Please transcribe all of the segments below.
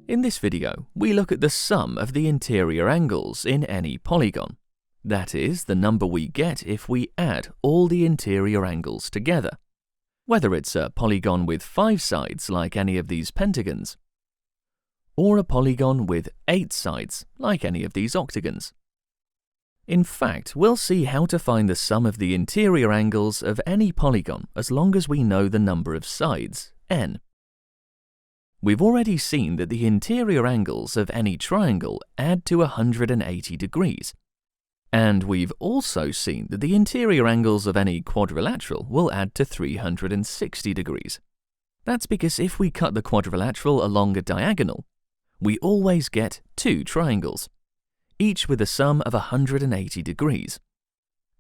In this video, we look at the sum of the interior angles in any polygon. That is, the number we get if we add all the interior angles together. Whether it's a polygon with 5 sides like any of these pentagons, or a polygon with 8 sides like any of these octagons. In fact, we'll see how to find the sum of the interior angles of any polygon as long as we know the number of sides, n. We've already seen that the interior angles of any triangle add to 180 degrees. And we've also seen that the interior angles of any quadrilateral will add to 360 degrees. That's because if we cut the quadrilateral along a diagonal, we always get 2 triangles, each with a sum of 180 degrees.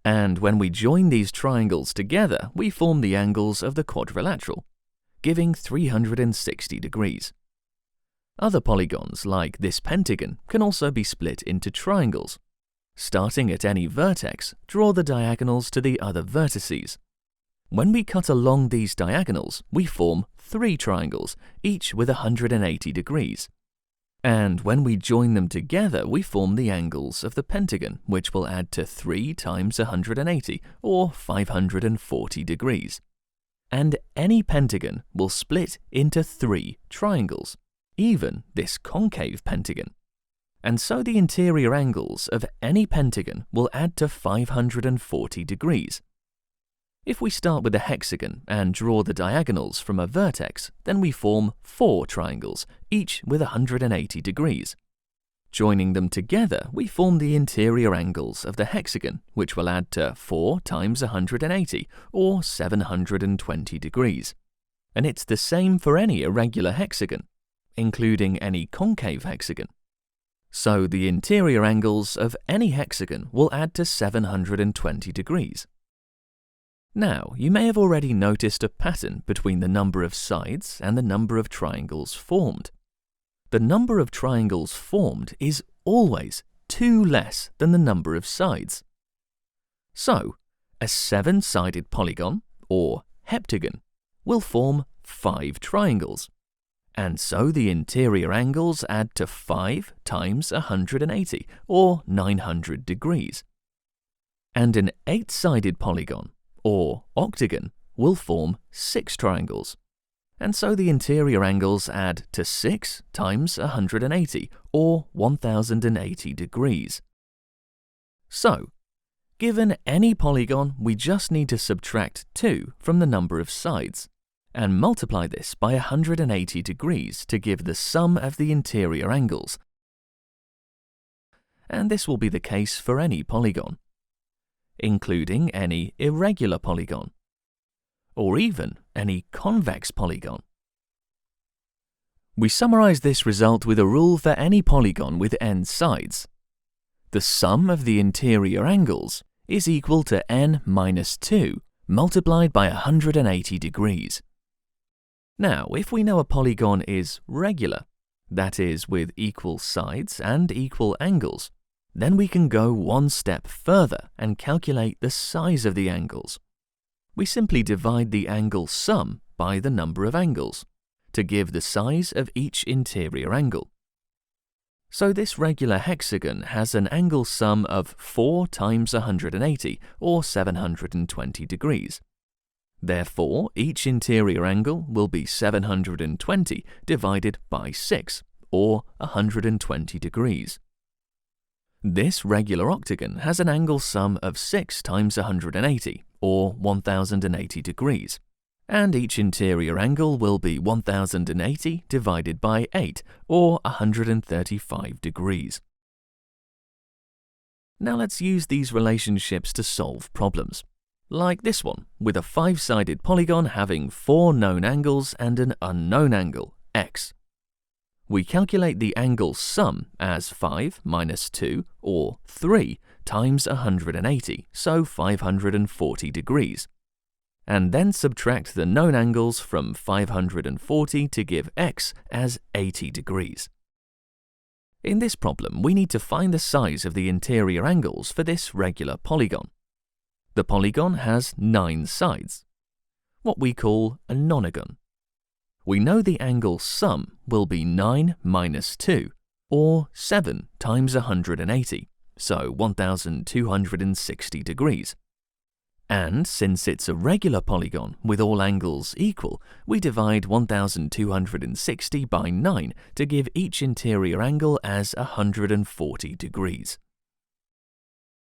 And when we join these triangles together, we form the angles of the quadrilateral, giving 360 degrees. Other polygons, like this pentagon, can also be split into triangles. Starting at any vertex, draw the diagonals to the other vertices. When we cut along these diagonals, we form 3 triangles, each with 180 degrees. And when we join them together, we form the angles of the pentagon, which will add to 3 times 180, or 540 degrees. And any pentagon will split into 3 triangles, even this concave pentagon. And so the interior angles of any pentagon will add to 540 degrees. If we start with a hexagon and draw the diagonals from a vertex, then we form 4 triangles, each with 180 degrees. Joining them together, we form the interior angles of the hexagon, which will add to 4 times 180, or 720 degrees. And it's the same for any irregular hexagon, including any concave hexagon. So the interior angles of any hexagon will add to 720 degrees. Now, you may have already noticed a pattern between the number of sides and the number of triangles formed. The number of triangles formed is always 2 less than the number of sides. So, a 7-sided polygon, or heptagon, will form 5 triangles. And so the interior angles add to 5 times 180, or 900 degrees. And an 8-sided polygon, or octagon, will form 6 triangles. And so the interior angles add to 6 times 180, or 1080 degrees. So, given any polygon, we just need to subtract 2 from the number of sides, and multiply this by 180 degrees to give the sum of the interior angles. And this will be the case for any polygon, including any irregular polygon, or even any convex polygon. We summarize this result with a rule for any polygon with n sides. The sum of the interior angles is equal to n minus 2 multiplied by 180 degrees. Now, if we know a polygon is regular, that is, with equal sides and equal angles, then we can go one step further and calculate the size of the angles. We simply divide the angle sum by the number of angles to give the size of each interior angle. So this regular hexagon has an angle sum of 4 times 180, or 720 degrees. Therefore, each interior angle will be 720 divided by 6, or 120 degrees. This regular octagon has an angle sum of 6 times 180, or 1080 degrees, and each interior angle will be 1080 divided by 8, or 135 degrees. Now let's use these relationships to solve problems, like this one, with a 5-sided polygon having 4 known angles and an unknown angle, x. We calculate the angle sum as 5 minus 2, or 3, times 180, so 540 degrees, and then subtract the known angles from 540 to give x as 80 degrees. In this problem, we need to find the size of the interior angles for this regular polygon. The polygon has 9 sides, what we call a nonagon. we know the angle sum will be 9 minus 2, or 7 times 180, so 1260 degrees. And since it's a regular polygon with all angles equal, we divide 1260 by 9 to give each interior angle as 140 degrees.